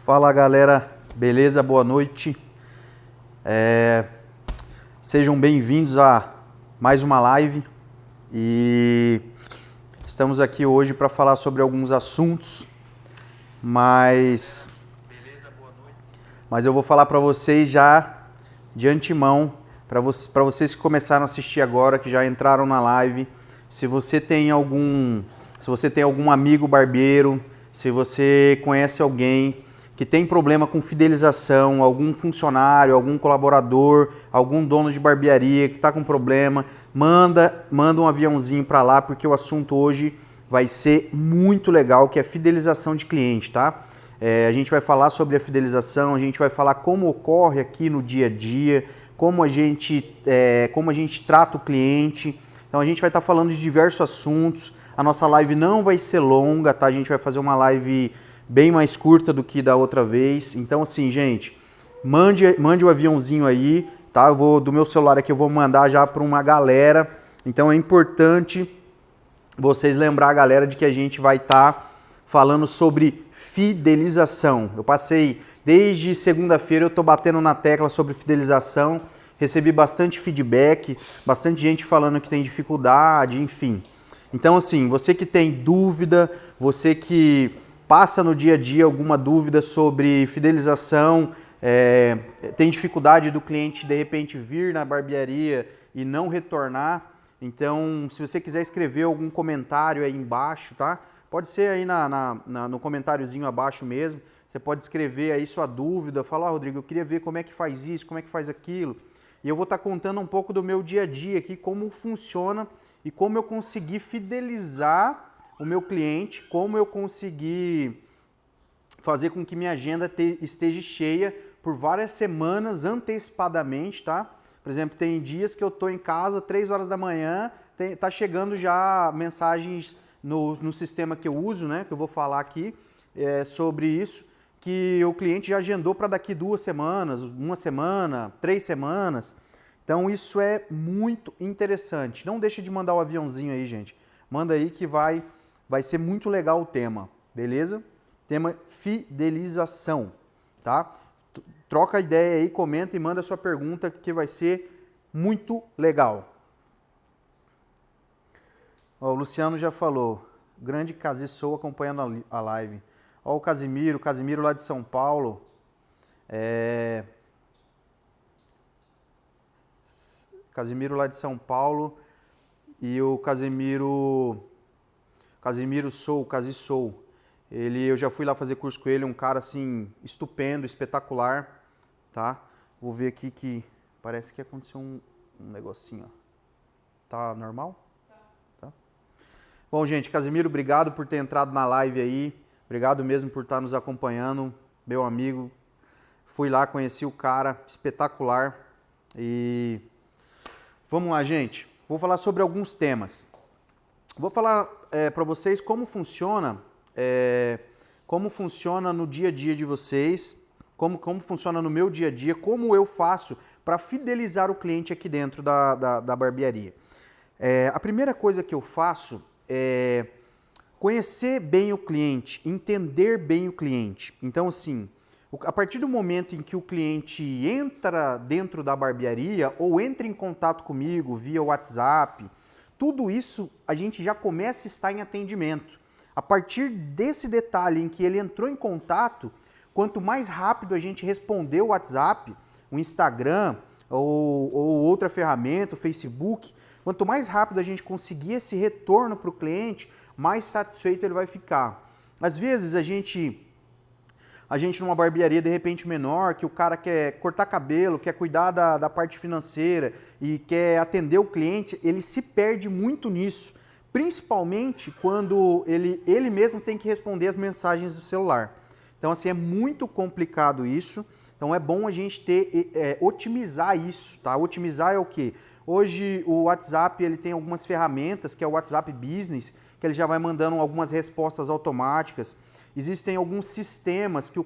Fala galera, beleza? Boa noite. Sejam bem-vindos a mais uma live e estamos aqui hoje para falar sobre alguns assuntos, mas eu vou falar para vocês já de antemão, para vocês que começaram a assistir agora, que já entraram na live, se você tem algum amigo barbeiro, se você conhece alguém que tem problema com fidelização, algum funcionário, algum colaborador, algum dono de barbearia que está com problema, manda um aviãozinho para lá, porque o assunto hoje vai ser muito legal, que é fidelização de cliente, tá? A gente vai falar sobre a fidelização, a gente vai falar como ocorre aqui no dia a dia, como a gente trata o cliente. Então a gente vai estar falando de diversos assuntos. A nossa live não vai ser longa, tá? A gente vai fazer uma live bem mais curta do que da outra vez. Então assim, gente, mande o aviãozinho aí, tá? Do meu celular aqui eu vou mandar já para uma galera. Então é importante vocês lembrar a galera de que a gente vai estar falando sobre fidelização. Eu passei desde segunda-feira, eu tô batendo na tecla sobre fidelização, recebi bastante feedback, bastante gente falando que tem dificuldade, enfim. Então assim, você que tem dúvida, você que passa no dia a dia alguma dúvida sobre fidelização, tem dificuldade do cliente de repente vir na barbearia e não retornar, então se você quiser escrever algum comentário aí embaixo, tá? Pode ser aí no comentáriozinho abaixo mesmo, você pode escrever aí sua dúvida, falar, Rodrigo, eu queria ver como é que faz isso, como é que faz aquilo, e eu vou estar contando um pouco do meu dia a dia aqui, como funciona e como eu consegui fidelizar o meu cliente, como eu consegui fazer com que minha agenda esteja cheia por várias semanas antecipadamente, tá? Por exemplo, tem dias que eu estou em casa, 3 horas da manhã, tá chegando já mensagens no sistema que eu uso, né? Que eu vou falar aqui sobre isso, que o cliente já agendou para daqui 2 semanas, 1 semana, 3 semanas. Então isso é muito interessante. Não deixa de mandar o aviãozinho aí, gente. Manda aí que vai ser muito legal o tema, beleza? Tema fidelização, tá? Troca a ideia aí, comenta e manda a sua pergunta que vai ser muito legal. Ó, o Luciano já falou, grande Casi Sou acompanhando a live. Ó, o Casimiro lá de São Paulo. Casimiro lá de São Paulo e o Casimiro Sou, Casi Sou. Eu já fui lá fazer curso com ele, um cara assim, estupendo, espetacular, tá? Vou ver aqui que parece que aconteceu um negocinho, ó. Tá normal? Tá. Bom, gente, Casimiro, obrigado por ter entrado na live aí, obrigado mesmo por estar nos acompanhando, meu amigo. Fui lá, conheci o cara, espetacular. E vamos lá, gente, vou falar sobre alguns temas. Vou falar para vocês como funciona no dia a dia de vocês, como funciona no meu dia a dia, como eu faço para fidelizar o cliente aqui dentro da barbearia. A primeira coisa que eu faço é conhecer bem o cliente, entender bem o cliente. Então, assim, a partir do momento em que o cliente entra dentro da barbearia ou entra em contato comigo via WhatsApp, tudo isso a gente já começa a estar em atendimento. A partir desse detalhe em que ele entrou em contato, quanto mais rápido a gente responder o WhatsApp, o Instagram ou outra ferramenta, o Facebook, quanto mais rápido a gente conseguir esse retorno para o cliente, mais satisfeito ele vai ficar. Às vezes a gente numa barbearia de repente menor, que o cara quer cortar cabelo, quer cuidar da parte financeira e quer atender o cliente, ele se perde muito nisso, principalmente quando ele mesmo tem que responder as mensagens do celular. Então assim, é muito complicado isso, então é bom a gente otimizar isso, tá? Otimizar é o quê? Hoje o WhatsApp ele tem algumas ferramentas, que é o WhatsApp Business, que ele já vai mandando algumas respostas automáticas. Existem alguns sistemas que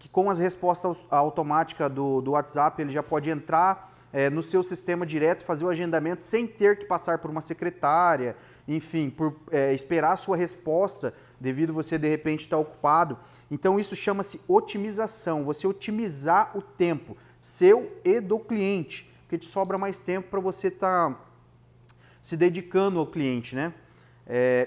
que com as respostas automáticas do WhatsApp, ele já pode entrar no seu sistema direto, fazer o agendamento sem ter que passar por uma secretária, enfim, por esperar a sua resposta devido você de repente estar ocupado. Então isso chama-se otimização, você otimizar o tempo seu e do cliente, porque te sobra mais tempo para você estar se dedicando ao cliente, né?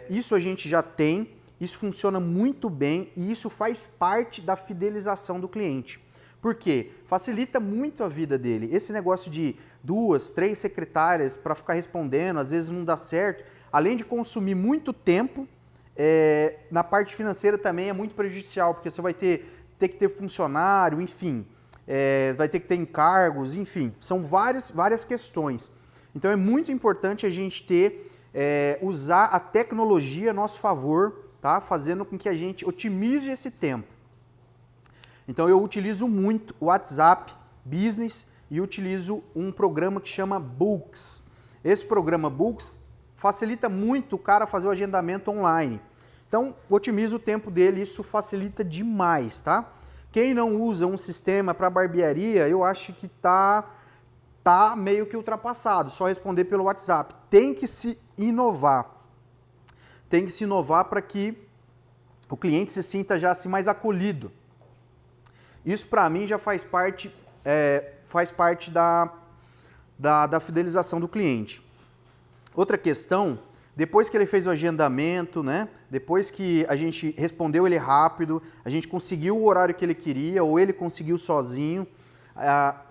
Isso a gente já tem, isso funciona muito bem e isso faz parte da fidelização do cliente. Por quê? Facilita muito a vida dele. Esse negócio de 2, 3 secretárias para ficar respondendo, às vezes não dá certo, além de consumir muito tempo, na parte financeira também é muito prejudicial, porque você vai ter que ter funcionário, enfim, vai ter que ter encargos, enfim, são várias questões. Então é muito importante a gente usar a tecnologia a nosso favor, tá? Fazendo com que a gente otimize esse tempo. Então eu utilizo muito o WhatsApp Business e utilizo um programa que chama Books. Esse programa Books facilita muito o cara fazer o agendamento online. Então, otimiza o tempo dele, isso facilita demais, tá? Quem não usa um sistema para barbearia, eu acho que tá meio que ultrapassado, só responder pelo WhatsApp. Tem que se inovar. Tem que se inovar para que o cliente se sinta já assim mais acolhido. Isso para mim já faz parte da fidelização do cliente. Outra questão, depois que ele fez o agendamento, né? Depois que a gente respondeu ele rápido, a gente conseguiu o horário que ele queria ou ele conseguiu sozinho,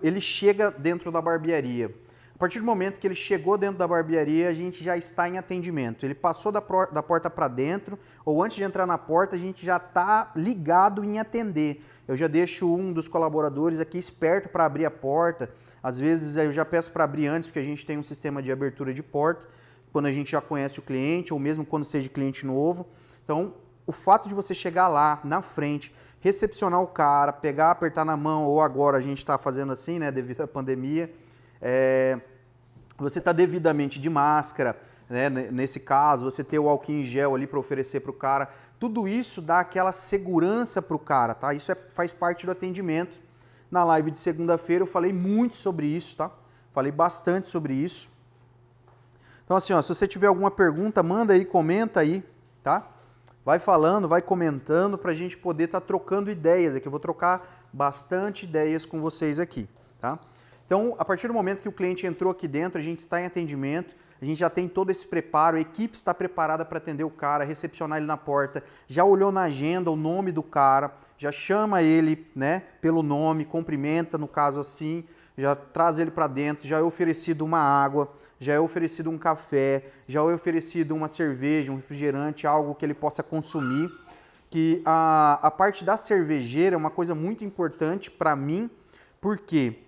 ele chega dentro da barbearia. A partir do momento que ele chegou dentro da barbearia, a gente já está em atendimento. Ele passou da porta para dentro, ou antes de entrar na porta, a gente já está ligado em atender. Eu já deixo um dos colaboradores aqui esperto para abrir a porta. Às vezes eu já peço para abrir antes, porque a gente tem um sistema de abertura de porta, quando a gente já conhece o cliente, ou mesmo quando seja cliente novo. Então, o fato de você chegar lá, na frente, recepcionar o cara, pegar, apertar na mão, ou agora a gente está fazendo assim, né, devido à pandemia, você está devidamente de máscara, né? Nesse caso, você ter o álcool em gel ali para oferecer para o cara, tudo isso dá aquela segurança para o cara, tá? Isso faz parte do atendimento. Na live de segunda-feira eu falei muito sobre isso, tá? Falei bastante sobre isso. Então assim, ó, se você tiver alguma pergunta, manda aí, comenta aí, tá? Vai falando, vai comentando para a gente poder estar trocando ideias aqui. Eu vou trocar bastante ideias com vocês aqui, tá? Então, a partir do momento que o cliente entrou aqui dentro, a gente está em atendimento, a gente já tem todo esse preparo, a equipe está preparada para atender o cara, recepcionar ele na porta, já olhou na agenda o nome do cara, já chama ele, né, pelo nome, cumprimenta, no caso assim, já traz ele para dentro, já é oferecido uma água, já é oferecido um café, já é oferecido uma cerveja, um refrigerante, algo que ele possa consumir. Que a parte da cervejeira é uma coisa muito importante para mim, porque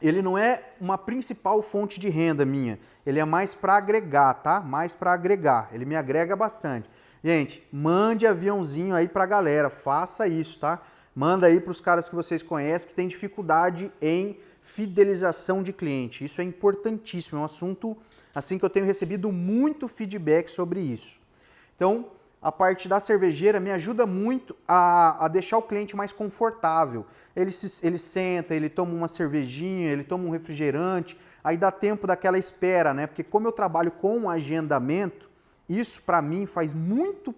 ele não é uma principal fonte de renda minha, ele é mais para agregar, tá? Mais para agregar, ele me agrega bastante. Gente, mande aviãozinho aí pra galera, faça isso, tá? Manda aí para os caras que vocês conhecem que tem dificuldade em fidelização de cliente. Isso é importantíssimo, é um assunto assim que eu tenho recebido muito feedback sobre isso. Então, a parte da cervejeira me ajuda muito a deixar o cliente mais confortável. Ele senta, ele toma uma cervejinha, ele toma um refrigerante, aí dá tempo daquela espera, né? Porque como eu trabalho com agendamento, isso para mim faz muito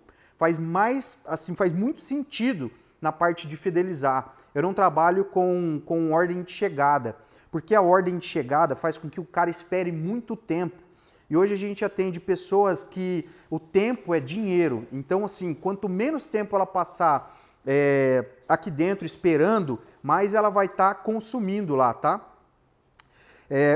sentido na parte de fidelizar. Eu não trabalho com ordem de chegada, porque a ordem de chegada faz com que o cara espere muito tempo. E hoje a gente atende pessoas que o tempo é dinheiro. Então, assim, quanto menos tempo ela passar aqui dentro esperando, mais ela vai estar consumindo lá, tá?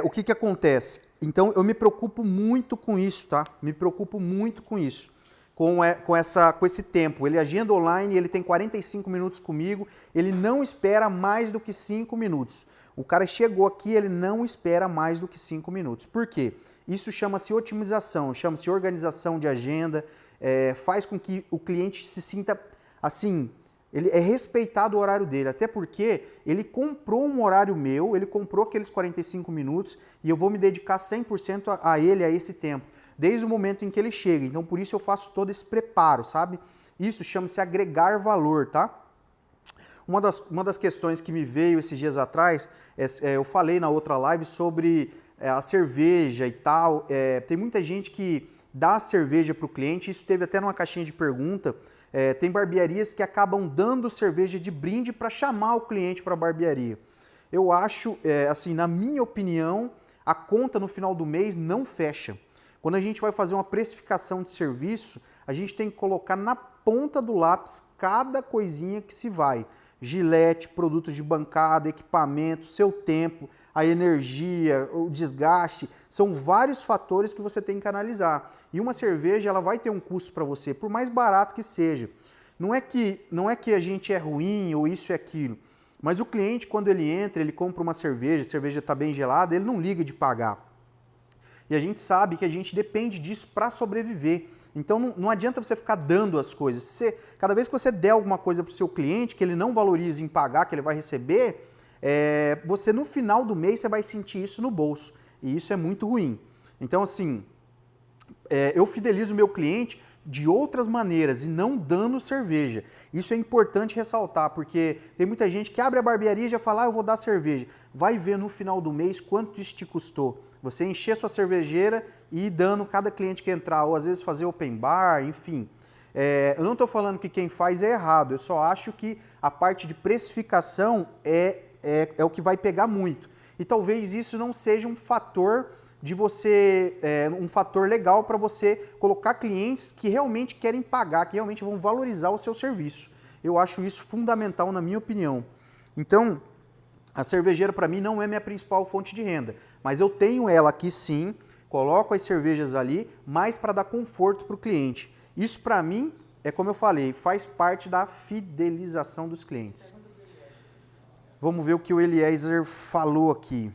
O que acontece? Então, eu me preocupo muito com isso, tá? Me preocupo muito com isso. Com esse tempo. Ele agenda online, ele tem 45 minutos comigo, ele não espera mais do que 5 minutos. O cara chegou aqui, ele não espera mais do que 5 minutos. Por quê? Isso chama-se otimização, chama-se organização de agenda, faz com que o cliente se sinta assim, ele é respeitado o horário dele, até porque ele comprou um horário meu, ele comprou aqueles 45 minutos e eu vou me dedicar 100% a ele, a esse tempo, desde o momento em que ele chega. Então, por isso eu faço todo esse preparo, sabe? Isso chama-se agregar valor, tá? Uma das questões que me veio esses dias atrás, eu falei na outra live sobre a cerveja e tal. Tem muita gente que dar cerveja para o cliente. Isso teve até numa caixinha de pergunta. Tem barbearias que acabam dando cerveja de brinde para chamar o cliente para a barbearia. Eu acho, assim, na minha opinião, a conta no final do mês não fecha. Quando a gente vai fazer uma precificação de serviço, a gente tem que colocar na ponta do lápis cada coisinha que se vai. Gilete, produtos de bancada, equipamento, seu tempo, a energia, o desgaste, são vários fatores que você tem que analisar. E uma cerveja, ela vai ter um custo para você, por mais barato que seja. Não é que a gente é ruim ou isso é aquilo, mas o cliente, quando ele entra, ele compra uma cerveja, a cerveja está bem gelada, ele não liga de pagar. E a gente sabe que a gente depende disso para sobreviver. Então não adianta você ficar dando as coisas. Cada vez que você der alguma coisa para o seu cliente, que ele não valorize em pagar, que ele vai receber, você no final do mês você vai sentir isso no bolso. E isso é muito ruim. Então assim, eu fidelizo o meu cliente de outras maneiras e não dando cerveja. Isso é importante ressaltar, porque tem muita gente que abre a barbearia e já fala, eu vou dar cerveja. Vai ver no final do mês quanto isso te custou. Você encher sua cervejeira e ir dando cada cliente que entrar, ou às vezes fazer open bar, enfim. Eu não estou falando que quem faz é errado, eu só acho que a parte de precificação é o que vai pegar muito. E talvez isso não seja um fator de um fator legal para você colocar clientes que realmente querem pagar, que realmente vão valorizar o seu serviço. Eu acho isso fundamental na minha opinião. Então, a cervejeira para mim não é minha principal fonte de renda, mas eu tenho ela aqui sim, coloco as cervejas ali, mais para dar conforto para o cliente. Isso para mim, como eu falei, faz parte da fidelização dos clientes. Vamos ver o que o Eliezer falou aqui.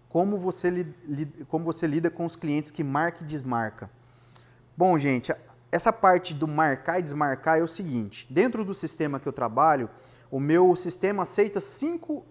Como você lida com os clientes que marca e desmarca? Bom, gente, essa parte do marcar e desmarcar é o seguinte. Dentro do sistema que eu trabalho, o meu sistema aceita 5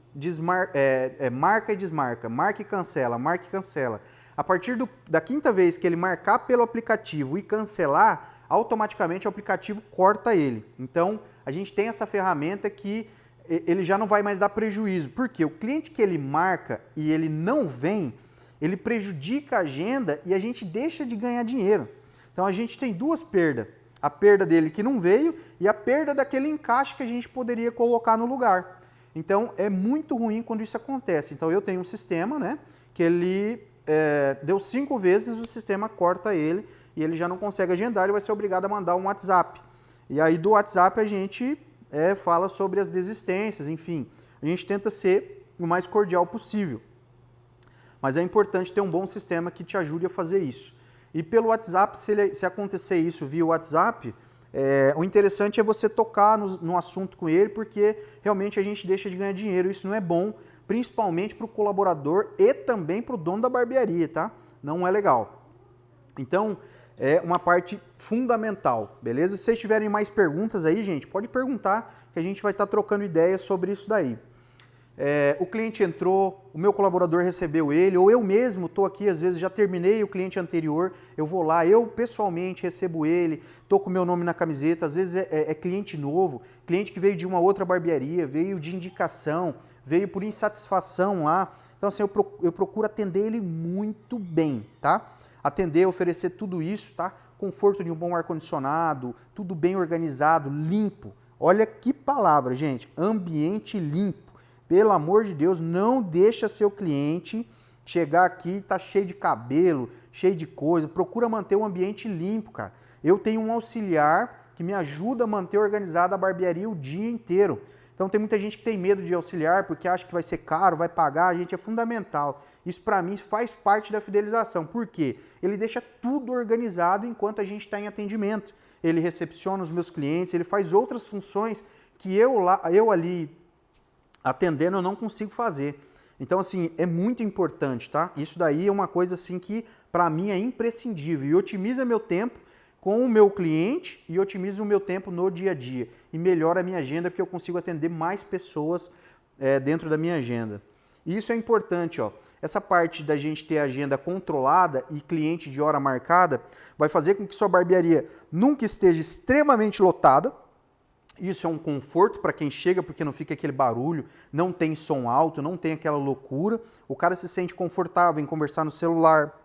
marca e desmarca, marca e cancela, marca e cancela. A partir da quinta vez que ele marcar pelo aplicativo e cancelar, automaticamente o aplicativo corta ele. Então, a gente tem essa ferramenta que ele já não vai mais dar prejuízo. Porque o cliente que ele marca e ele não vem, ele prejudica a agenda e a gente deixa de ganhar dinheiro. Então a gente tem duas perdas. A perda dele que não veio e a perda daquele encaixe que a gente poderia colocar no lugar. Então é muito ruim quando isso acontece. Então eu tenho um sistema, né, que ele deu 5 vezes, o sistema corta ele e ele já não consegue agendar, ele vai ser obrigado a mandar um WhatsApp. E aí do WhatsApp a gente fala sobre as desistências, enfim. A gente tenta ser o mais cordial possível. Mas é importante ter um bom sistema que te ajude a fazer isso. E pelo WhatsApp, se acontecer isso via WhatsApp, o interessante é você tocar no assunto com ele, porque realmente a gente deixa de ganhar dinheiro. Isso não é bom, principalmente para o colaborador e também para o dono da barbearia, tá? Não é legal. Então, é uma parte fundamental, beleza? Se vocês tiverem mais perguntas aí, gente, pode perguntar, que a gente vai estar trocando ideias sobre isso daí. O cliente entrou, o meu colaborador recebeu ele, ou eu mesmo estou aqui, às vezes já terminei o cliente anterior, eu vou lá, eu pessoalmente recebo ele, estou com o meu nome na camiseta, às vezes é cliente novo, cliente que veio de uma outra barbearia, veio de indicação, veio por insatisfação lá, então assim, eu procuro atender ele muito bem, tá? Atender, oferecer tudo isso, tá? Conforto de um bom ar-condicionado, tudo bem organizado, limpo. Olha que palavra, gente, ambiente limpo. Pelo amor de Deus, não deixa seu cliente chegar aqui e tá cheio de cabelo, cheio de coisa. Procura manter o ambiente limpo, cara. Eu tenho um auxiliar que me ajuda a manter organizada a barbearia o dia inteiro. Então tem muita gente que tem medo de auxiliar porque acha que vai ser caro, vai pagar. A gente, é fundamental. Isso para mim faz parte da fidelização. Por quê? Ele deixa tudo organizado enquanto a gente está em atendimento. Ele recepciona os meus clientes, ele faz outras funções que eu ali atendendo eu não consigo fazer. Então, assim, é muito importante, tá? Isso daí é uma coisa, assim, que para mim é imprescindível e otimiza meu tempo com o meu cliente e otimiza o meu tempo no dia a dia e melhora a minha agenda porque eu consigo atender mais pessoas dentro da minha agenda. E isso é importante, ó. Essa parte da gente ter a agenda controlada e cliente de hora marcada vai fazer com que sua barbearia nunca esteja extremamente lotada Isso é um conforto para quem chega, porque não fica aquele barulho, não tem som alto, não tem aquela loucura. O cara se sente confortável em conversar no celular,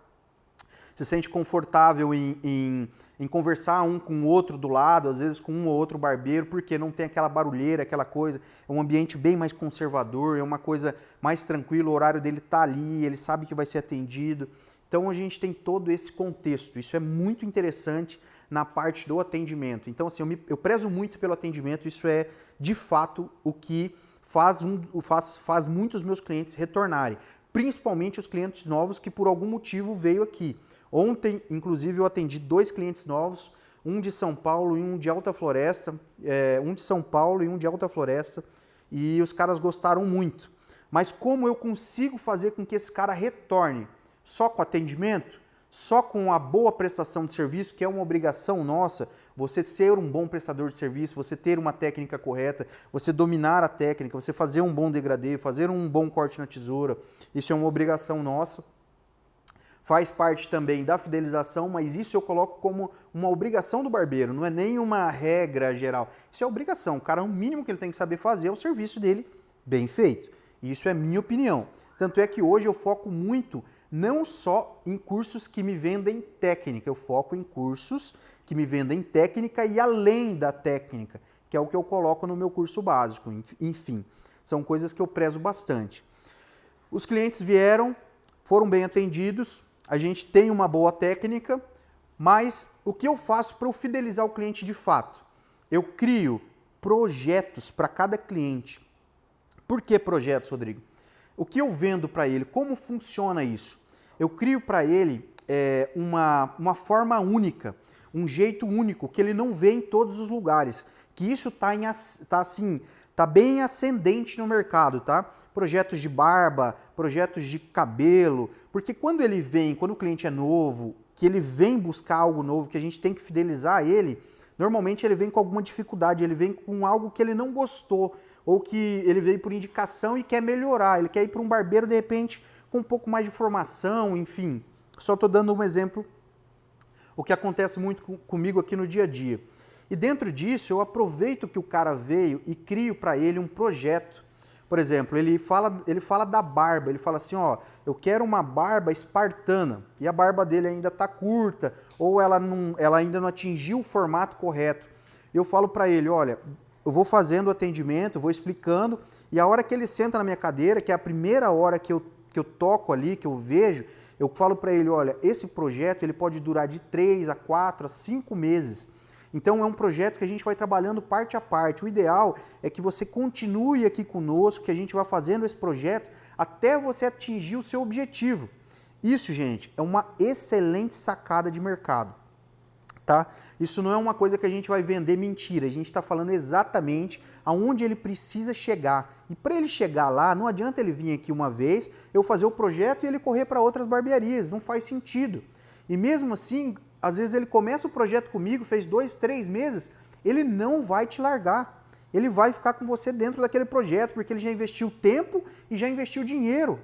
se sente confortável em conversar um com o outro do lado, às vezes com um ou outro barbeiro, porque não tem aquela barulheira, aquela coisa. É um ambiente bem mais conservador, é uma coisa mais tranquila, o horário dele tá ali, ele sabe que vai ser atendido. Então a gente tem todo esse contexto. Isso é muito interessante na parte do atendimento. Então assim, eu prezo muito pelo atendimento, isso é de fato o que faz muitos meus clientes retornarem, principalmente os clientes novos que por algum motivo veio aqui. Ontem, inclusive, eu atendi 2 clientes novos, um de São Paulo e um de Alta Floresta, e os caras gostaram muito. Mas como eu consigo fazer com que esse cara retorne? Só com atendimento? Só com a boa prestação de serviço, que é uma obrigação nossa, você ser um bom prestador de serviço, você ter uma técnica correta, você dominar a técnica, você fazer um bom degradê, fazer um bom corte na tesoura, isso é uma obrigação nossa. Faz parte também da fidelização, mas isso eu coloco como uma obrigação do barbeiro, não é nem uma regra geral. Isso é obrigação, o cara, o mínimo que ele tem que saber fazer é o serviço dele bem feito. Isso é minha opinião. Tanto é que hoje eu foco muito não só em cursos que me vendem técnica, eu foco em cursos que me vendem técnica e além da técnica, que é o que eu coloco no meu curso básico. Enfim, são coisas que eu prezo bastante. Os clientes vieram, foram bem atendidos, a gente tem uma boa técnica, mas o que eu faço para eu fidelizar o cliente de fato? Eu crio projetos para cada cliente. Por que projetos, Rodrigo? O que eu vendo para ele? Como funciona isso? Eu crio para ele uma forma única, um jeito único, que ele não vê em todos os lugares. Que isso está bem ascendente no mercado, tá? Projetos de barba, projetos de cabelo, porque quando o cliente é novo, que ele vem buscar algo novo, que a gente tem que fidelizar ele, normalmente ele vem com alguma dificuldade, ele vem com algo que ele não gostou, ou que ele veio por indicação e quer melhorar, ele quer ir para um barbeiro de repente com um pouco mais de formação, enfim. Só estou dando um exemplo, o que acontece muito comigo aqui no dia a dia. E dentro disso eu aproveito que o cara veio e crio para ele um projeto. Por exemplo, ele fala da barba, ele fala assim, ó, eu quero uma barba espartana, e a barba dele ainda está curta, ou ela ainda não atingiu o formato correto. Eu falo para ele, olha, eu vou fazendo o atendimento, vou explicando, e a hora que ele senta na minha cadeira, que é a primeira hora que eu toco ali, que eu vejo, eu falo para ele, olha, esse projeto ele pode durar de 3 a 4 a 5 meses. Então é um projeto que a gente vai trabalhando parte a parte. O ideal é que você continue aqui conosco, que a gente vá fazendo esse projeto até você atingir o seu objetivo. Isso, gente, é uma excelente sacada de mercado. Tá? Isso não é uma coisa que a gente vai vender mentira, a gente está falando exatamente aonde ele precisa chegar. E para ele chegar lá, não adianta ele vir aqui uma vez, eu fazer o projeto e ele correr para outras barbearias, não faz sentido. E mesmo assim, às vezes ele começa o projeto comigo, fez 2, 3 meses, ele não vai te largar. Ele vai ficar com você dentro daquele projeto, porque ele já investiu tempo e já investiu dinheiro.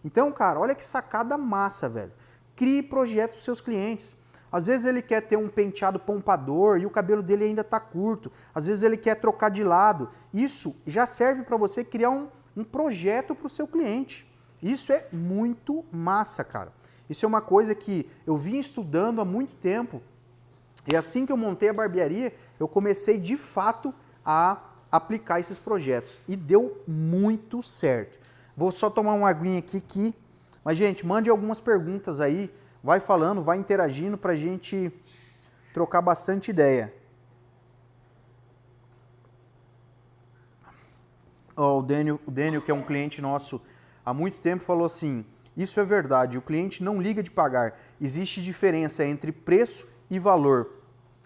Então, cara, olha que sacada massa, velho. Crie projetos para os seus clientes. Às vezes ele quer ter um penteado pompador e o cabelo dele ainda está curto. Às vezes ele quer trocar de lado. Isso já serve para você criar um projeto para o seu cliente. Isso é muito massa, cara. Isso é uma coisa que eu vim estudando há muito tempo. E assim que eu montei a barbearia, eu comecei de fato a aplicar esses projetos. E deu muito certo. Vou só tomar uma aguinha aqui. Mas, gente, mande algumas perguntas aí. Vai falando, vai interagindo para a gente trocar bastante ideia. O Daniel, que é um cliente nosso há muito tempo, falou assim, isso é verdade, o cliente não liga de pagar, existe diferença entre preço e valor.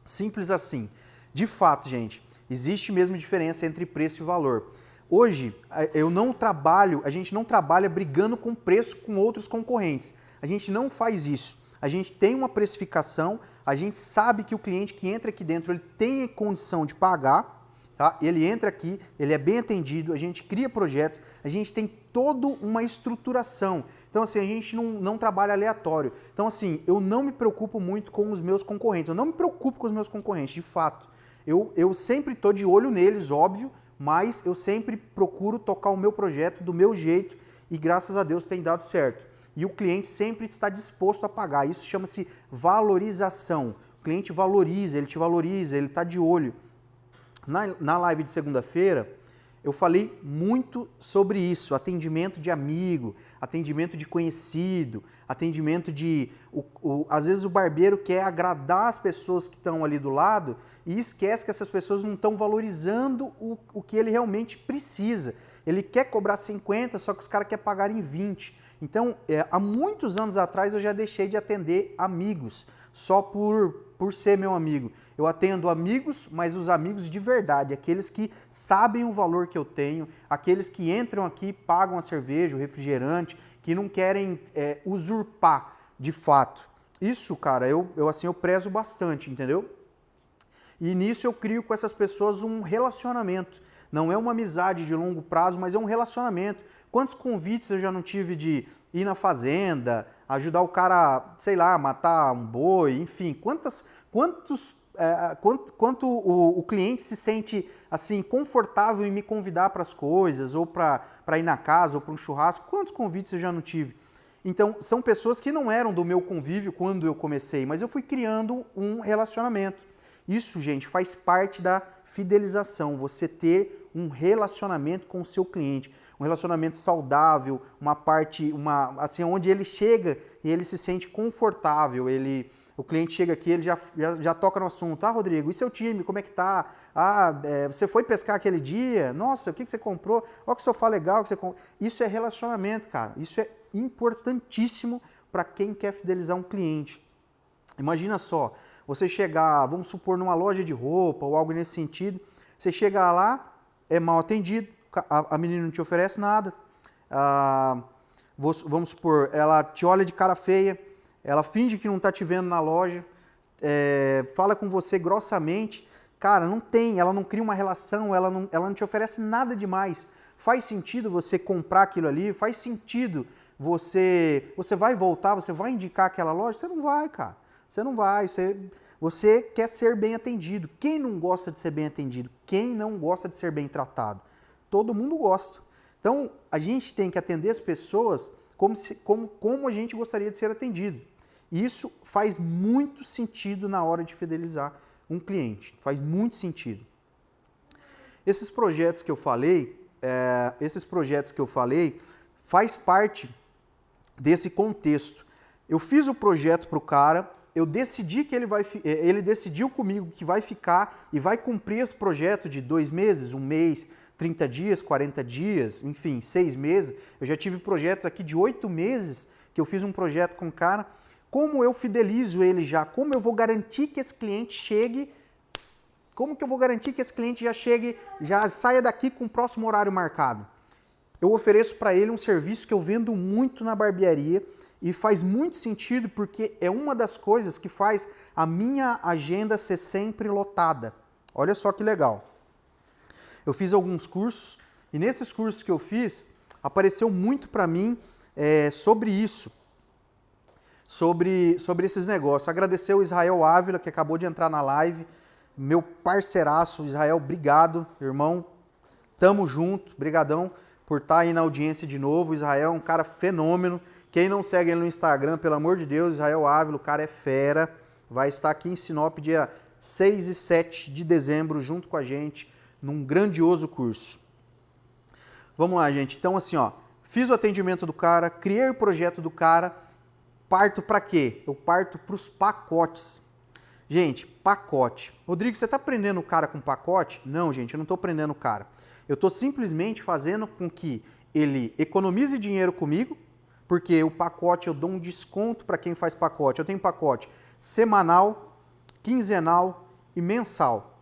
Simples assim. De fato, gente, existe mesmo diferença entre preço e valor. Hoje, a gente não trabalha brigando com preço com outros concorrentes. A gente não faz isso. A gente tem uma precificação, a gente sabe que o cliente que entra aqui dentro, ele tem condição de pagar, tá? Ele entra aqui, ele é bem atendido, a gente cria projetos, a gente tem toda uma estruturação. Então, assim, a gente não trabalha aleatório. Então, assim, eu não me preocupo muito com os meus concorrentes, eu não me preocupo com os meus concorrentes, de fato. Eu sempre estou de olho neles, óbvio, mas eu sempre procuro tocar o meu projeto do meu jeito e graças a Deus tem dado certo. E o cliente sempre está disposto a pagar. Isso chama-se valorização. O cliente valoriza, ele te valoriza, ele está de olho. Na live de segunda-feira, eu falei muito sobre isso, atendimento de amigo, atendimento de conhecido, atendimento de... às vezes o barbeiro quer agradar as pessoas que estão ali do lado e esquece que essas pessoas não estão valorizando o que ele realmente precisa. Ele quer cobrar 50, só que os caras querem pagar em 20. Então, há muitos anos atrás eu já deixei de atender amigos, só por ser meu amigo. Eu atendo amigos, mas os amigos de verdade, aqueles que sabem o valor que eu tenho, aqueles que entram aqui, pagam a cerveja, o refrigerante, que não querem usurpar de fato. Isso, cara, eu prezo bastante, entendeu? E nisso eu crio com essas pessoas um relacionamento. Não é uma amizade de longo prazo, mas é um relacionamento. Quantos convites eu já não tive de ir na fazenda, ajudar o cara, sei lá, matar um boi, enfim. Quanto o cliente se sente assim confortável em me convidar para as coisas, ou para ir na casa, ou para um churrasco. Quantos convites eu já não tive? Então, são pessoas que não eram do meu convívio quando eu comecei, mas eu fui criando um relacionamento. Isso, gente, faz parte da fidelização, você ter um relacionamento com o seu cliente, um relacionamento saudável, assim, onde ele chega e ele se sente confortável, o cliente chega aqui, ele já toca no assunto. Ah, Rodrigo, e seu time, como é que tá? Ah, você foi pescar aquele dia? Nossa, o que você comprou? Olha que sofá legal que você comprou. Isso é relacionamento, cara, isso é importantíssimo para quem quer fidelizar um cliente. Imagina só, você chegar, vamos supor, numa loja de roupa ou algo nesse sentido, você chega lá, é mal atendido, a menina não te oferece nada, vamos supor, ela te olha de cara feia, ela finge que não está te vendo na loja, fala com você grossamente, cara, ela não cria uma relação, ela não te oferece nada demais. Faz sentido você comprar aquilo ali? Faz sentido você vai voltar, você vai indicar aquela loja? Você não vai, cara. Você não vai, você quer ser bem atendido. Quem não gosta de ser bem atendido? Quem não gosta de ser bem tratado? Todo mundo gosta. Então, a gente tem que atender as pessoas como a gente gostaria de ser atendido. E isso faz muito sentido na hora de fidelizar um cliente. Faz muito sentido. Esses projetos que eu falei, faz parte desse contexto. Eu fiz o projeto para o cara, eu decidi que ele decidiu comigo que vai ficar e vai cumprir esse projeto de 2 meses, 1 mês, 30 dias, 40 dias, enfim, 6 meses. Eu já tive projetos aqui de 8 meses que eu fiz um projeto com o cara. Como eu fidelizo ele já? Como eu vou garantir que esse cliente chegue? Como que eu vou garantir que esse cliente já saia daqui com o próximo horário marcado? Eu ofereço para ele um serviço que eu vendo muito na barbearia, e faz muito sentido porque é uma das coisas que faz a minha agenda ser sempre lotada. Olha só que legal. Eu fiz alguns cursos e nesses cursos que eu fiz, apareceu muito para mim sobre isso, sobre esses negócios. Agradecer o Israel Ávila, que acabou de entrar na live, meu parceiraço. Israel, obrigado, irmão. Tamo junto, brigadão por estar aí na audiência de novo. Israel é um cara fenômeno. Quem não segue ele no Instagram, pelo amor de Deus, Israel Ávila, o cara é fera. Vai estar aqui em Sinop dia 6 e 7 de dezembro, junto com a gente, num grandioso curso. Vamos lá, gente. Então, assim, ó, fiz o atendimento do cara, criei o projeto do cara, parto para quê? Eu parto para os pacotes. Gente, pacote. Rodrigo, você está prendendo o cara com pacote? Não, gente, eu não estou prendendo o cara. Eu estou simplesmente fazendo com que ele economize dinheiro comigo, porque o pacote eu dou um desconto para quem faz pacote. Eu tenho pacote semanal, quinzenal e mensal.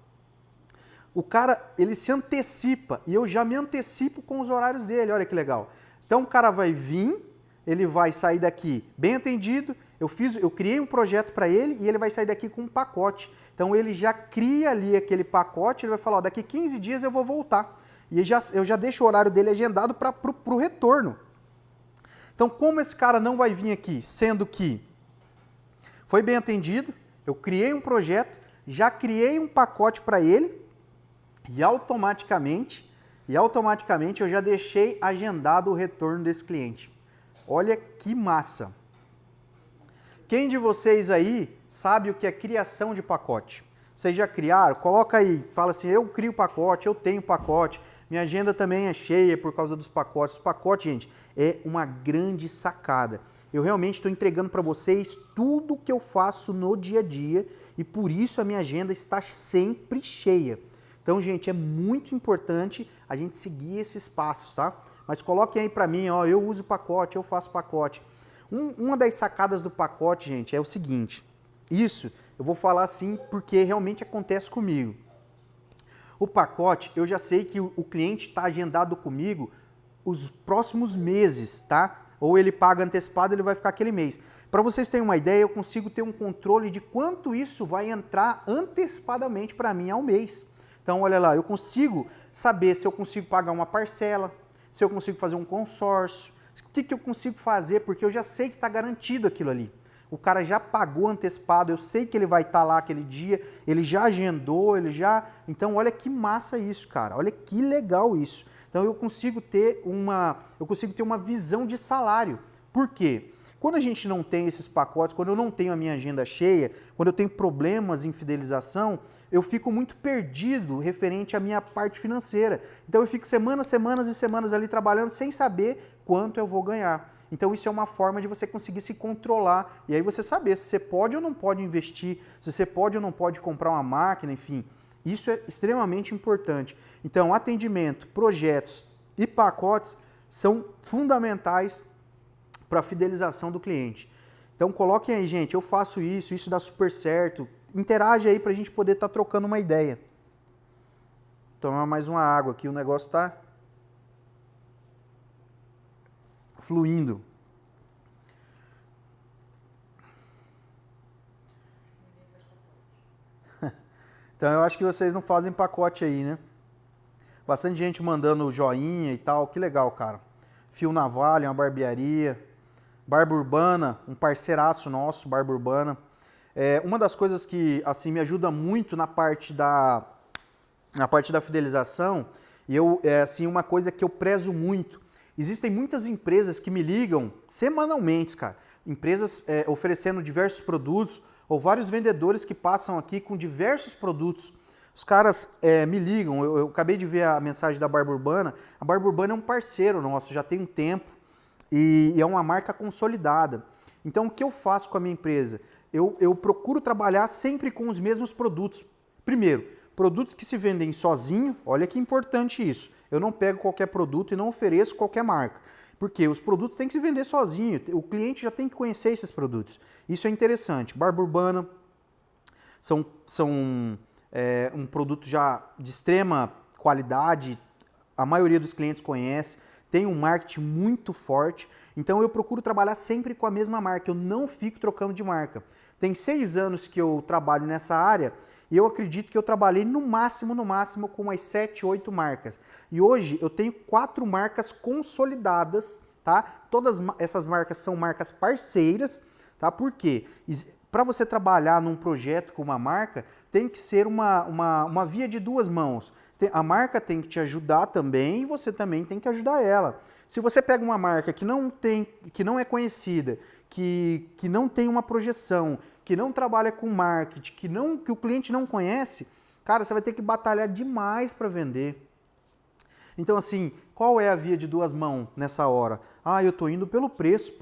O cara, ele se antecipa e eu já me antecipo com os horários dele, olha que legal. Então o cara vai vir, ele vai sair daqui bem atendido, eu criei um projeto para ele e ele vai sair daqui com um pacote. Então ele já cria ali aquele pacote, ele vai falar, ó, daqui 15 dias eu vou voltar. E eu já deixo o horário dele agendado para o retorno. Então, como esse cara não vai vir aqui, sendo que foi bem atendido, eu criei um projeto, já criei um pacote para ele e automaticamente eu já deixei agendado o retorno desse cliente. Olha que massa! Quem de vocês aí sabe o que é criação de pacote? Vocês já criaram? Coloca aí, fala assim, eu crio pacote, eu tenho pacote, minha agenda também é cheia por causa dos pacotes. Os pacotes, gente, é uma grande sacada. Eu realmente estou entregando para vocês tudo que eu faço no dia a dia e por isso a minha agenda está sempre cheia. Então, gente, é muito importante a gente seguir esses passos, tá? Mas coloquem aí para mim, ó, eu uso pacote, eu faço pacote. Uma das sacadas do pacote, gente, é o seguinte. Isso eu vou falar assim porque realmente acontece comigo. O pacote, eu já sei que o cliente está agendado comigo os próximos meses, tá? Ou ele paga antecipado, ele vai ficar aquele mês. Para vocês terem uma ideia, eu consigo ter um controle de quanto isso vai entrar antecipadamente para mim ao mês. Então, olha lá, eu consigo saber se eu consigo pagar uma parcela, se eu consigo fazer um consórcio, o que eu consigo fazer, porque eu já sei que está garantido aquilo ali. O cara já pagou antecipado, eu sei que ele vai estar lá aquele dia, ele já agendou, ele já... Então, olha que massa isso, cara. Olha que legal isso. Então, eu consigo ter uma visão de salário. Por quê? Quando a gente não tem esses pacotes, quando eu não tenho a minha agenda cheia, quando eu tenho problemas em fidelização, eu fico muito perdido referente à minha parte financeira. Então eu fico semanas e semanas ali trabalhando sem saber quanto eu vou ganhar. Então isso é uma forma de você conseguir se controlar e aí você saber se você pode ou não pode investir, se você pode ou não pode comprar uma máquina, enfim. Isso é extremamente importante. Então atendimento, projetos e pacotes são fundamentais para a fidelização do cliente. Então coloquem aí, gente, eu faço isso, isso dá super certo. Interage aí para a gente poder estar trocando uma ideia. Tomar mais uma água aqui, o negócio está fluindo. Então eu acho que vocês não fazem pacote aí, né? Bastante gente mandando joinha e tal, que legal, cara. Fio Navalha, uma barbearia. Barba Urbana, um parceiraço nosso, Barba Urbana. Uma das coisas que assim me ajuda muito na parte da fidelização, e assim, uma coisa que eu prezo muito. Existem muitas empresas que me ligam semanalmente, cara. Empresas oferecendo diversos produtos, ou vários vendedores que passam aqui com diversos produtos. Os caras me ligam, eu acabei de ver a mensagem da Barba Urbana. A Barba Urbana é um parceiro nosso, já tem um tempo. E é uma marca consolidada. Então, o que eu faço com a minha empresa? Eu procuro trabalhar sempre com os mesmos produtos. Primeiro, produtos que se vendem sozinho, olha que importante isso. Eu não pego qualquer produto e não ofereço qualquer marca. Porque os produtos têm que se vender sozinho, o cliente já tem que conhecer esses produtos. Isso é interessante. Barba Urbana são um produto já de extrema qualidade, a maioria dos clientes conhece. Tem um marketing muito forte, então eu procuro trabalhar sempre com a mesma marca, eu não fico trocando de marca. Tem 6 anos que eu trabalho nessa área e eu acredito que eu trabalhei no máximo com umas 7, 8 marcas. E hoje eu tenho 4 marcas consolidadas, tá? Todas essas marcas são marcas parceiras, tá? Por quê? Para você trabalhar num projeto com uma marca, tem que ser uma via de duas mãos. A marca tem que te ajudar também e você também tem que ajudar ela. Se você pega uma marca que não é conhecida, que não tem uma projeção, que não trabalha com marketing, que o cliente não conhece, cara, você vai ter que batalhar demais para vender. Então, assim, qual é a via de duas mãos nessa hora? Ah, eu tô indo pelo preço,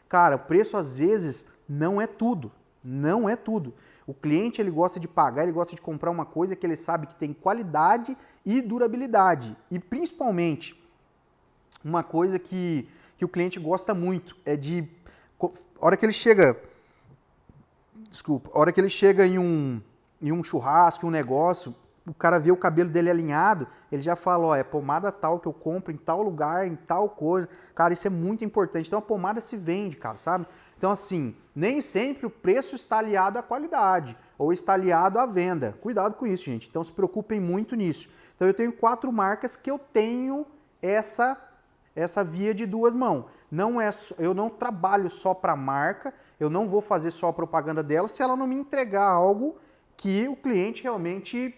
cara, o preço às vezes não é tudo. Não é tudo. O cliente ele gosta de pagar, ele gosta de comprar uma coisa que ele sabe que tem qualidade e durabilidade. E principalmente, uma coisa que o cliente gosta muito é de... A hora que ele chega em um churrasco, em um negócio, o cara vê o cabelo dele alinhado, ele já fala, ó, é pomada tal que eu compro em tal lugar, em tal coisa. Cara, isso é muito importante. Então a pomada se vende, cara, sabe? Então assim, nem sempre o preço está aliado à qualidade ou está aliado à venda. Cuidado com isso, gente. Então se preocupem muito nisso. Então eu tenho 4 marcas que eu tenho essa via de duas mãos. Eu não trabalho só para a marca, eu não vou fazer só a propaganda dela se ela não me entregar algo que o cliente realmente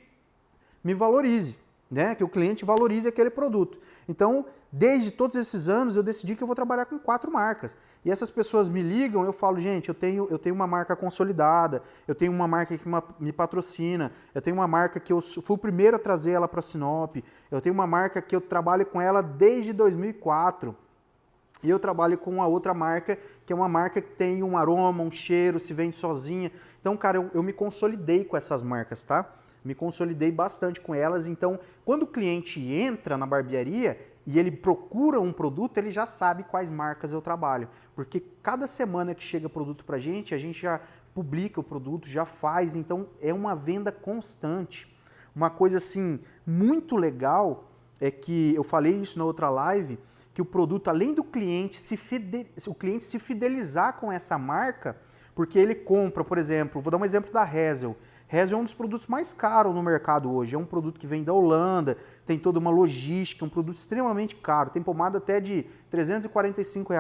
me valorize, né? Que o cliente valorize aquele produto. Então, desde todos esses anos, eu decidi que eu vou trabalhar com 4 marcas. E essas pessoas me ligam, eu falo, gente, eu tenho uma marca consolidada, eu tenho uma marca que me patrocina, eu tenho uma marca que eu fui o primeiro a trazer ela para Sinop, eu tenho uma marca que eu trabalho com ela desde 2004. E eu trabalho com a outra marca, que é uma marca que tem um aroma, um cheiro, se vende sozinha. Então, cara, eu me consolidei com essas marcas, tá? Me consolidei bastante com elas. Então, quando o cliente entra na barbearia e ele procura um produto, ele já sabe quais marcas eu trabalho. Porque cada semana que chega produto pra gente, a gente já publica o produto, já faz. Então, é uma venda constante. Uma coisa, assim, muito legal é que, eu falei isso na outra live, que o produto, além do cliente o cliente se fidelizar com essa marca, porque ele compra, por exemplo, vou dar um exemplo da Hazel. Hazel é um dos produtos mais caros no mercado hoje. É um produto que vem da Holanda, tem toda uma logística, um produto extremamente caro. Tem pomada até de R$ 345,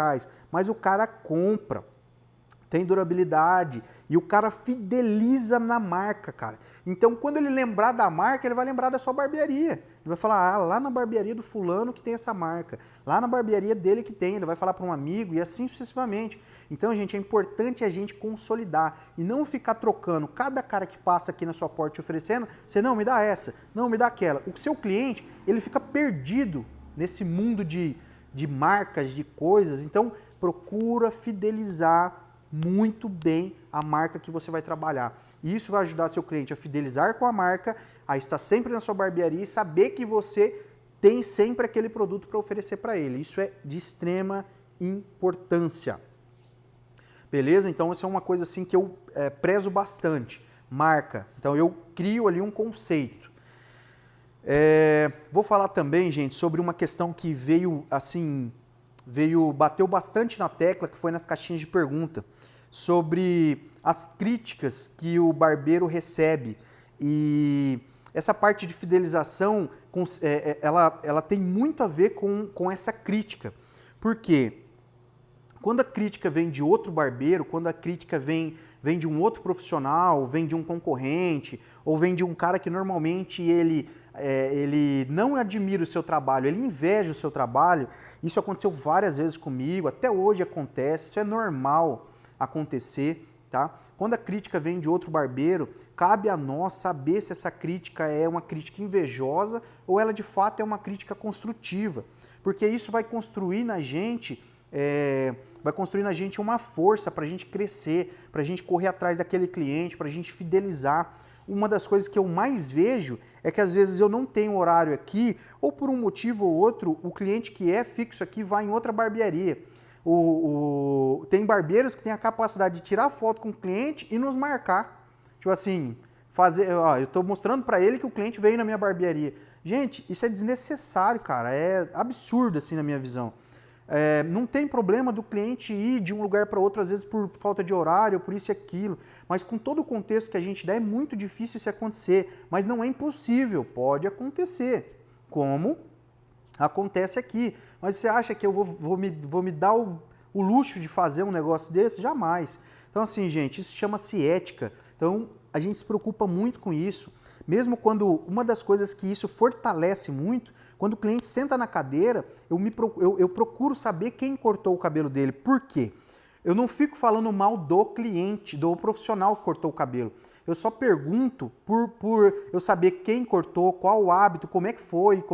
mas o cara compra. Tem durabilidade e o cara fideliza na marca, cara. Então, quando ele lembrar da marca, ele vai lembrar da sua barbearia. Ele vai falar, lá na barbearia do fulano que tem essa marca. Lá na barbearia dele que tem. Ele vai falar para um amigo e assim sucessivamente. Então, gente, é importante a gente consolidar e não ficar trocando cada cara que passa aqui na sua porta te oferecendo, você não, me dá essa, não, me dá aquela. O seu cliente, ele fica perdido nesse mundo de marcas, de coisas. Então, procura fidelizar muito bem a marca que você vai trabalhar. E isso vai ajudar seu cliente a fidelizar com a marca, a estar sempre na sua barbearia e saber que você tem sempre aquele produto para oferecer para ele. Isso é de extrema importância. Beleza? Então, isso é uma coisa assim que eu prezo bastante. Marca. Então, eu crio ali um conceito. Vou falar também, gente, sobre uma questão que bateu bastante na tecla, que foi nas caixinhas de pergunta, sobre as críticas que o barbeiro recebe. E essa parte de fidelização, ela tem muito a ver com essa crítica. Por quê? Quando a crítica vem de outro barbeiro, quando a crítica vem de um outro profissional, vem de um concorrente, ou vem de um cara que normalmente ele não admira o seu trabalho, ele inveja o seu trabalho. Isso aconteceu várias vezes comigo, até hoje acontece, isso é normal acontecer, tá? Quando a crítica vem de outro barbeiro, cabe a nós saber se essa crítica é uma crítica invejosa ou ela de fato é uma crítica construtiva, porque isso vai construir na gente uma força para a gente crescer, para a gente correr atrás daquele cliente, para a gente fidelizar. Uma das coisas que eu mais vejo é que às vezes eu não tenho horário aqui, ou por um motivo ou outro, o cliente que é fixo aqui vai em outra barbearia. Tem barbeiros que têm a capacidade de tirar foto com o cliente e nos marcar. Tipo assim, eu estou mostrando para ele que o cliente veio na minha barbearia. Gente, isso é desnecessário, cara, é absurdo assim na minha visão. Não tem problema do cliente ir de um lugar para outro, às vezes por falta de horário, por isso e aquilo, mas com todo o contexto que a gente dá, é muito difícil isso acontecer, mas não é impossível, pode acontecer, como acontece aqui. Mas você acha que eu vou me dar o luxo de fazer um negócio desse? Jamais. Então assim, gente, isso chama-se ética, então a gente se preocupa muito com isso. Mesmo quando, uma das coisas que isso fortalece muito, quando o cliente senta na cadeira, eu procuro saber quem cortou o cabelo dele. Por quê? Eu não fico falando mal do cliente, do profissional que cortou o cabelo. Eu só pergunto por eu saber quem cortou, qual o hábito, como é que foi.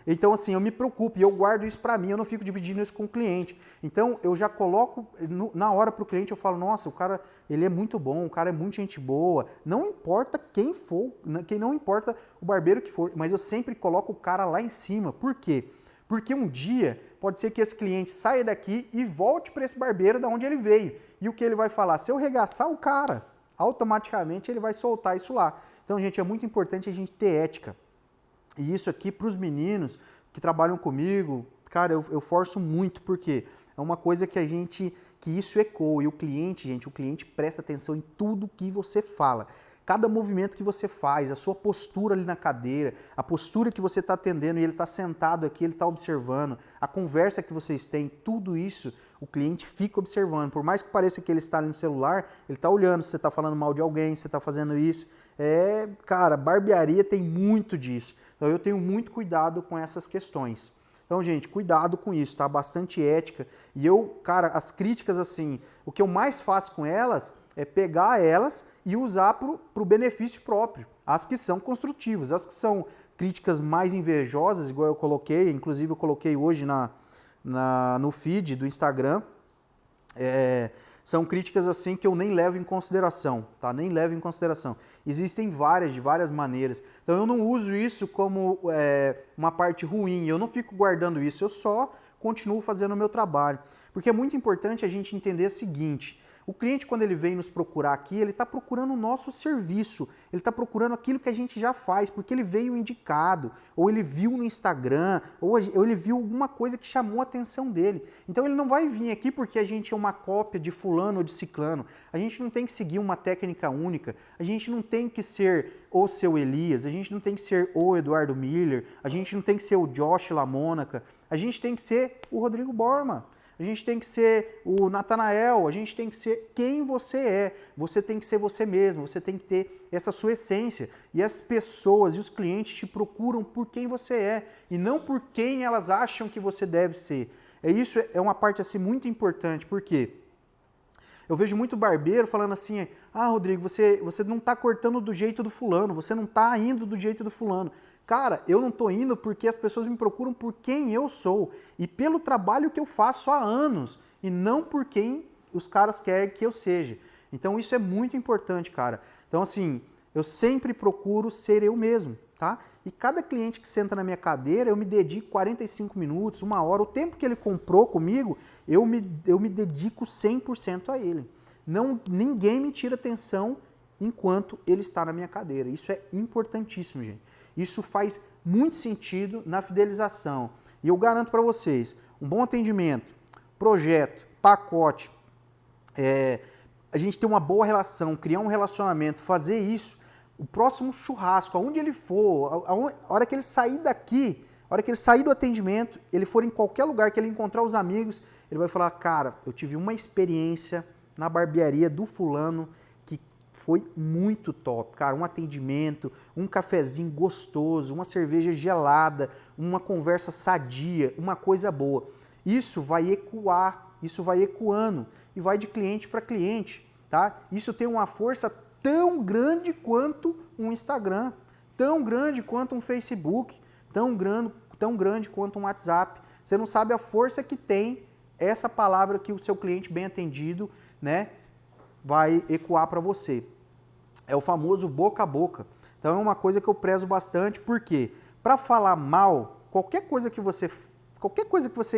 Então, assim, eu me preocupo e eu guardo isso para mim, eu não fico dividindo isso com o cliente. Então, eu já coloco na hora para o cliente, eu falo, nossa, o cara, ele é muito bom, o cara é muito gente boa. Não importa quem for, não importa o barbeiro que for, mas eu sempre coloco o cara lá em cima. Por quê? Porque um dia pode ser que esse cliente saia daqui e volte para esse barbeiro da onde ele veio. E o que ele vai falar? Se eu regaçar o cara, automaticamente ele vai soltar isso lá. Então, gente, é muito importante a gente ter ética. E isso aqui para os meninos que trabalham comigo, cara, eu forço muito, porque é uma coisa que isso ecoa. E o cliente, gente, o cliente presta atenção em tudo que você fala. Cada movimento que você faz, a sua postura ali na cadeira, a postura que você está atendendo e ele está sentado aqui, ele está observando, a conversa que vocês têm, tudo isso o cliente fica observando. Por mais que pareça que ele está ali no celular, ele está olhando se você está falando mal de alguém, se você está fazendo isso. Cara, barbearia tem muito disso. Então eu tenho muito cuidado com essas questões. Então, gente, cuidado com isso, tá? Bastante ética. E cara, as críticas assim, o que eu mais faço com elas é pegar elas e usar para o benefício próprio. As que são construtivas, as que são críticas mais invejosas, igual eu coloquei, inclusive eu coloquei hoje no feed do Instagram, são críticas assim que eu nem levo em consideração, tá? Nem levo em consideração. Existem de várias maneiras. Então eu não uso isso como uma parte ruim, eu não fico guardando isso, eu só continuo fazendo o meu trabalho. Porque é muito importante a gente entender o seguinte: o cliente, quando ele vem nos procurar aqui, ele está procurando o nosso serviço, ele está procurando aquilo que a gente já faz, porque ele veio indicado, ou ele viu no Instagram, ou ele viu alguma coisa que chamou a atenção dele. Então ele não vai vir aqui porque a gente é uma cópia de fulano ou de ciclano. A gente não tem que seguir uma técnica única, a gente não tem que ser o seu Elias, a gente não tem que ser o Eduardo Miller, a gente não tem que ser o Josh Lamônaca, a gente tem que ser o Rodrigo Borma. A gente tem que ser o Natanael, a gente tem que ser quem você é. Você tem que ser você mesmo, você tem que ter essa sua essência. E as pessoas e os clientes te procuram por quem você é e não por quem elas acham que você deve ser. Isso é uma parte assim muito importante, porque eu vejo muito barbeiro falando assim: ah, Rodrigo, você não está cortando do jeito do fulano, você não está indo do jeito do fulano. Cara, eu não estou indo porque as pessoas me procuram por quem eu sou e pelo trabalho que eu faço há anos e não por quem os caras querem que eu seja. Então isso é muito importante, cara. Então assim, eu sempre procuro ser eu mesmo, tá? E cada cliente que senta na minha cadeira, eu me dedico 45 minutos, 1 hora, o tempo que ele comprou comigo, eu me dedico 100% a ele. Ninguém me tira atenção enquanto ele está na minha cadeira. Isso é importantíssimo, gente. Isso faz muito sentido na fidelização. E eu garanto para vocês, um bom atendimento, projeto, pacote, a gente ter uma boa relação, criar um relacionamento, fazer isso, o próximo churrasco, aonde ele for, a hora que ele sair daqui, a hora que ele sair do atendimento, ele for em qualquer lugar que ele encontrar os amigos, ele vai falar: cara, eu tive uma experiência na barbearia do fulano que foi muito top, cara, um atendimento, um cafezinho gostoso, uma cerveja gelada, uma conversa sadia, uma coisa boa. Isso vai ecoar, isso vai ecoando e vai de cliente para cliente, tá? Isso tem uma força tão grande quanto um Instagram, tão grande quanto um Facebook, tão grande quanto um WhatsApp. Você não sabe a força que tem essa palavra que o seu cliente bem atendido, né, vai ecoar para você. É o famoso boca a boca. Então é uma coisa que eu prezo bastante, porque para falar mal, qualquer coisa que você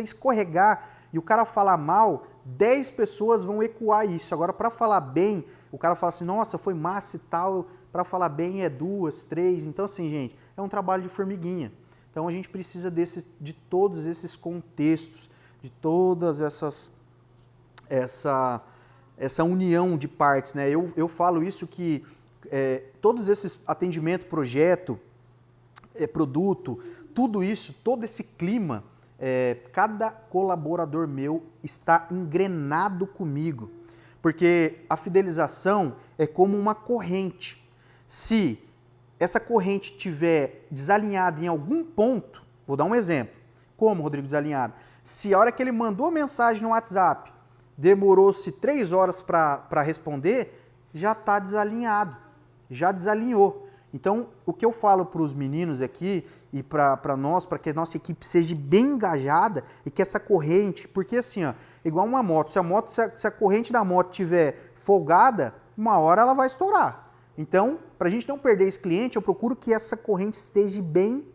escorregar e o cara falar mal, 10 pessoas vão ecoar isso. Agora, para falar bem, o cara fala assim: nossa, foi massa e tal. Para falar bem é 2, 3. Então, assim, gente, é um trabalho de formiguinha. Então, a gente precisa de todos esses contextos, de todas essa união de partes, né? Eu falo isso que todos esses atendimento, projeto, produto, tudo isso, todo esse clima, cada colaborador meu está engrenado comigo, porque a fidelização é como uma corrente. Se essa corrente estiver desalinhada em algum ponto, vou dar um exemplo. Como, Rodrigo, desalinhado? Se a hora que ele mandou a mensagem no WhatsApp demorou-se 3 horas para responder, já está desalinhado, já desalinhou. Então, o que eu falo para os meninos aqui e para nós, para que a nossa equipe seja bem engajada e que essa corrente, porque assim, ó, igual uma moto, se a corrente da moto estiver folgada, 1 hora ela vai estourar. Então, para a gente não perder esse cliente, eu procuro que essa corrente esteja bem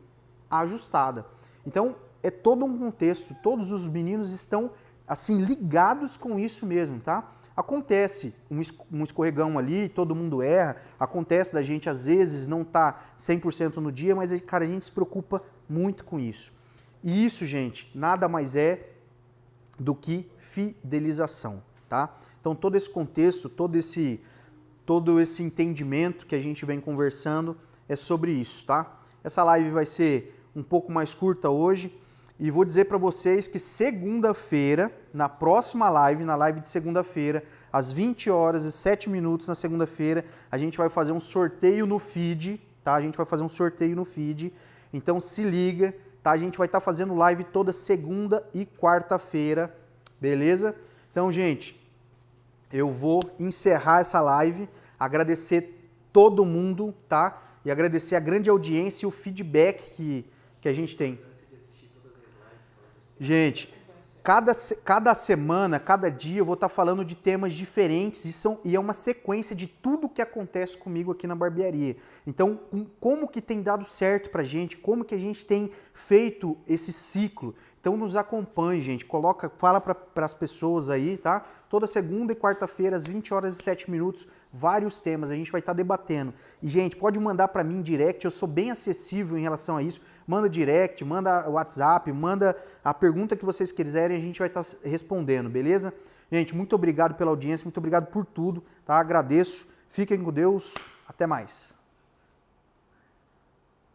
ajustada. Então, é todo um contexto, todos os meninos estão assim ligados com isso mesmo, tá? Acontece um escorregão ali, todo mundo erra, acontece da gente às vezes não tá 100% no dia, mas cara, a gente se preocupa muito com isso. E isso, gente, nada mais é do que fidelização, tá? Então todo esse contexto, todo esse todo esse entendimento que a gente vem conversando é sobre isso, tá? Essa live vai ser um pouco mais curta hoje e vou dizer para vocês que segunda-feira, na próxima live, na live de segunda-feira, às 20 horas e 7 minutos na segunda-feira, a gente vai fazer um sorteio no feed, tá? A gente vai fazer um sorteio no feed, então se liga, tá? A gente vai estar fazendo live toda segunda e quarta-feira, beleza? Então, gente, eu vou encerrar essa live, agradecer todo mundo, tá? E agradecer a grande audiência e o feedback que a gente tem. Gente, cada semana, cada dia eu vou estar falando de temas diferentes e é uma sequência de tudo que acontece comigo aqui na barbearia. Então, como que tem dado certo pra gente, como que a gente tem feito esse ciclo. Então nos acompanhe, gente, fala para as pessoas aí, tá? Toda segunda e quarta-feira, às 20 horas e 7 minutos, vários temas, a gente vai estar debatendo. E, gente, pode mandar para mim direct, eu sou bem acessível em relação a isso. Manda direct, manda WhatsApp, manda a pergunta que vocês quiserem, a gente vai estar respondendo, beleza? Gente, muito obrigado pela audiência, muito obrigado por tudo, tá? Agradeço, fiquem com Deus, até mais.